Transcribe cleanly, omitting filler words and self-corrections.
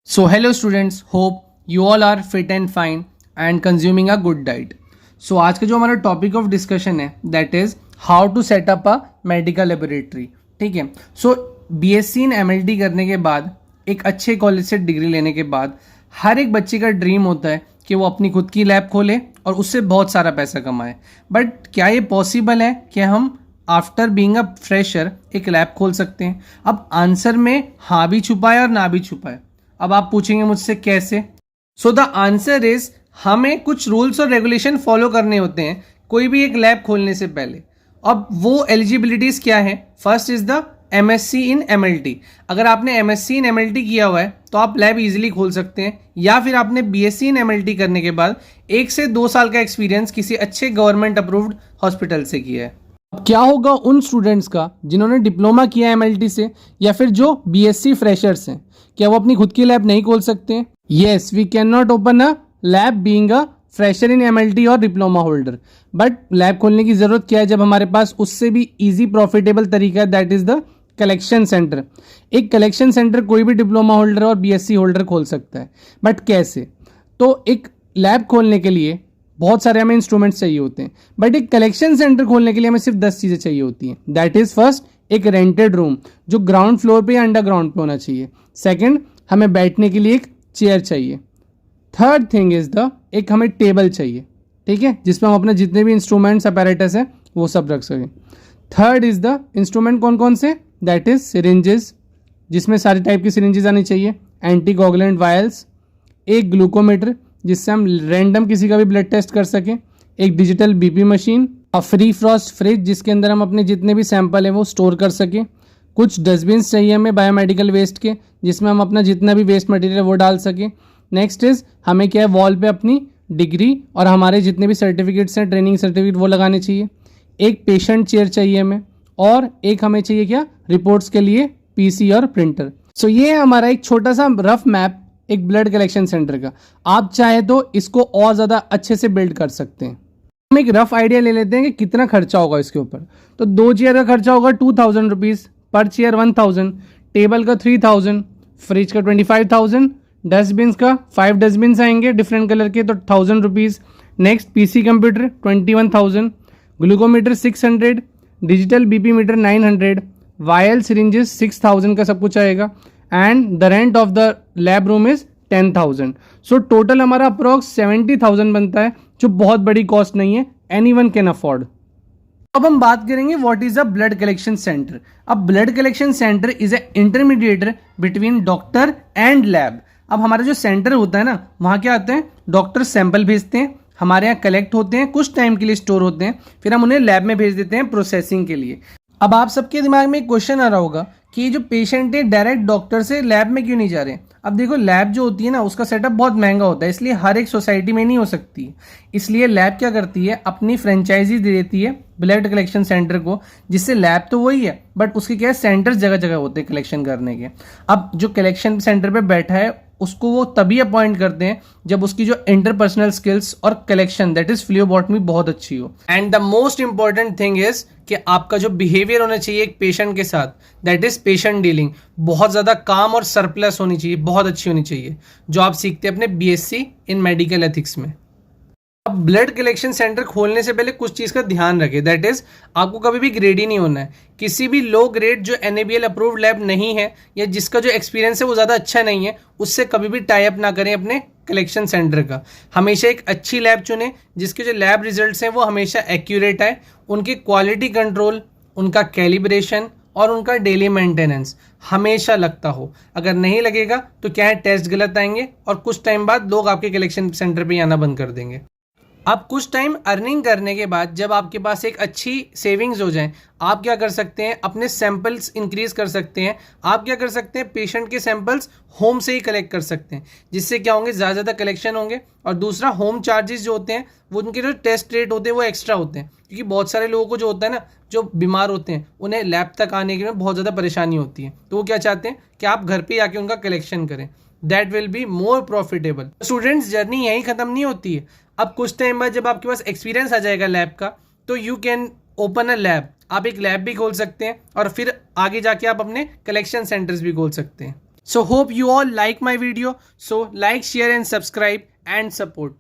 So, hello students, hope you all are fit and fine and consuming a good diet. So, आज का जो हमारा topic of discussion है that is how to set up a medical laboratory. ठीक है. सो BSc in MLT करने के बाद, एक अच्छे कॉलेज से डिग्री लेने के बाद, हर एक बच्चे का ड्रीम होता है कि वो अपनी खुद की लैब खोले और उससे बहुत सारा पैसा कमाए. बट क्या ये पॉसिबल है कि हम आफ्टर बीइंग अ फ्रेशर एक लैब खोल सकते हैं? अब आंसर में हाँ भी छुपा है और ना भी छुपा है. अब आप पूछेंगे मुझसे कैसे. सो द आंसर इज हमें कुछ रूल्स और रेगुलेशन फॉलो करने होते हैं कोई भी एक लैब खोलने से पहले. अब वो एलिजिबिलिटीज क्या है? First is the MSc in MLT. अगर आपने एमएससी इन एमएलटी किया हुआ है तो आप लैब इजीली खोल सकते हैं, या फिर आपने बीएससी इन एमएलटी करने के बाद 1 से 2 साल का एक्सपीरियंस किसी अच्छे गवर्नमेंट अप्रूव्ड हॉस्पिटल से किया है. अब क्या होगा उन स्टूडेंट्स का जिन्होंने डिप्लोमा किया है एमएलटी से, या फिर जो बीएससी फ्रेशर्स हैं? क्या वो अपनी खुद की लैब नहीं खोल सकते हैं? Yes, we can not open a lab being a fresher in MLT और डिप्लोमा होल्डर. बट लैब खोलने की जरूरत क्या है जब हमारे पास उससे भी इजी प्रॉफिटेबल तरीका है, that is the collection centre. एक कलेक्शन सेंटर कोई भी डिप्लोमा होल्डर और बीएससी होल्डर खोल सकता है. बट कैसे? तो एक लैब खोलने के लिए बहुत सारे हमें इंस्ट्रूमेंट्स चाहिए होते हैं, बट एक कलेक्शन सेंटर खोलने के लिए हमें सिर्फ 10 चीज़ें चाहिए होती हैं. दैट इज फर्स्ट, एक रेंटेड रूम जो ग्राउंड फ्लोर पे या अंडरग्राउंड पे होना चाहिए. सेकंड, हमें बैठने के लिए एक चेयर चाहिए. थर्ड थिंग इज द एक हमें टेबल चाहिए, ठीक है, जिसमें हम अपने जितने भी इंस्ट्रूमेंट्स अपैरेटस है वो सब रख सकें. थर्ड इज द इंस्ट्रूमेंट कौन कौन से? दैट इज सिरिंजेस, जिसमें सारे टाइप की सिरिंजेस आनी चाहिए. एंटीकोगुलेंट वायल्स, एक ग्लूकोमीटर जिससे हम रैंडम किसी का भी ब्लड टेस्ट कर सकें, एक digital BP machine, a free Frost fridge जिसके अंदर हम अपने जितने भी सैंपल है वो स्टोर कर सकें. कुछ डस्टबिन्स चाहिए हमें बायोमेडिकल वेस्ट के, जिसमें हम अपना जितना भी वेस्ट मटेरियल है वो डाल सकें. नेक्स्ट इज हमें क्या है, वॉल पे अपनी डिग्री और हमारे जितने भी सर्टिफिकेट्स हैं, ट्रेनिंग सर्टिफिकेट, वो लगाने चाहिए. एक पेशेंट चेयर चाहिए हमें, और एक हमें चाहिए क्या, रिपोर्ट्स के लिए पीसी और प्रिंटर. सो ये है हमारा एक छोटा सा रफ मैप एक ब्लड कलेक्शन सेंटर का. आप चाहे तो इसको और ज़्यादा अच्छे से बिल्ड कर सकते हैं. हम एक रफ आइडिया ले लेते हैं कि कितना खर्चा होगा इसके ऊपर. तो 2 चेयर का खर्चा होगा 2000 रुपीज़, पर चेयर 1000, टेबल का 3000, फ्रिज का 25,000, डस्टबिन का 5 डस्टबिन आएंगे डिफरेंट कलर के तो 1000 rupees. Next PC computer 21,000, glucometer 600, digital BP meter 900, vial syringes 6000 का सब कुछ आएगा. And the rent of the lab room is 10,000. So total हमारा अप्रोक्स 70,000 बनता है, जो बहुत बड़ी कॉस्ट नहीं है, एनीवन कैन अफोर्ड. अब हम बात करेंगे what is a blood collection centre. अब blood collection centre is a intermediator between doctor and lab. अब हमारा जो सेंटर होता है ना, वहाँ क्या आता है, डॉक्टर सैंपल भेजते हैं, हमारे यहाँ कलेक्ट होते हैं, कुछ टाइम के लिए स्टोर होते हैं, फिर हम उन्हें लैब में भेज देते हैं प्रोसेसिंग के लिए. अब आप सबके दिमाग में एक क्वेश्चन आ रहा होगा कि जो पेशेंट है डायरेक्ट डॉक्टर से लैब में क्यों नहीं जा रहे. अब देखो, लैब जो होती है ना, उसका सेटअप बहुत महंगा होता है, इसलिए हर एक सोसाइटी में नहीं हो सकती. इसलिए लैब क्या करती है, अपनी फ्रेंचाइजी दे देती है ब्लड कलेक्शन सेंटर को, जिससे लैब तो वही है बट उसके क्या है, सेंटर्स जगह जगह होते हैं कलेक्शन करने के. अब जो कलेक्शन सेंटर पे बैठा है उसको वो तभी अपॉइंट करते हैं जब उसकी जो इंटरपर्सनल स्किल्स और कलेक्शन दैट इज फ्लूबॉटमी बहुत अच्छी हो. And the most important thing is कि आपका जो बिहेवियर होना चाहिए एक पेशेंट के साथ, दैट इज पेशेंट डीलिंग, बहुत ज्यादा काम और सरप्लस होनी चाहिए, बहुत अच्छी होनी चाहिए, जो आप सीखते हैं अपने बीएससी इन मेडिकल एथिक्स में. अब ब्लड कलेक्शन सेंटर खोलने से पहले कुछ चीज़ का ध्यान रखें, दैट इज आपको कभी भी ग्रेडी नहीं होना है. किसी भी लो ग्रेड जो एनएबीएल अप्रूव्ड लैब नहीं है या जिसका जो एक्सपीरियंस है वो ज़्यादा अच्छा नहीं है, उससे कभी भी टाई अप ना करें अपने कलेक्शन सेंटर का. हमेशा एक अच्छी लैब चुनें जिसके जो लैब रिजल्ट्स हैं वो हमेशा एक्यूरेट आए, उनकी क्वालिटी कंट्रोल, उनका कैलिब्रेशन और उनका डेली मेंटेनेंस हमेशा लगता हो. अगर नहीं लगेगा तो क्या है, टेस्ट गलत आएंगे और कुछ टाइम बाद लोग आपके कलेक्शन सेंटर पे आना बंद कर देंगे. अब कुछ टाइम अर्निंग करने के बाद जब आपके पास एक अच्छी सेविंग्स हो जाए, आप क्या कर सकते हैं, अपने सैंपल्स इंक्रीज कर सकते हैं. आप क्या कर सकते हैं, पेशेंट के सैंपल्स होम से ही कलेक्ट कर सकते हैं, जिससे क्या होंगे, ज़्यादा कलेक्शन होंगे. और दूसरा, होम चार्जेस जो होते हैं वो उनके जो टेस्ट रेट होते हैं वो एक्स्ट्रा होते हैं, क्योंकि बहुत सारे लोगों को जो होता है ना, जो बीमार होते हैं, उन्हें लैब तक आने के लिए बहुत ज़्यादा परेशानी होती है, तो वो क्या चाहते हैं कि आप घर पर आके उनका कलेक्शन करें. That will be more profitable. Students, journey यहीं ख़त्म नहीं होती है. अब कुछ टाइम बाद जब आपके पास एक्सपीरियंस आ जाएगा लैब का, तो you can open a lab. आप एक लैब भी खोल सकते हैं और फिर आगे जाके आप अपने कलेक्शन सेंटर्स भी खोल सकते हैं. So hope you all like my video. So like, share and subscribe and support.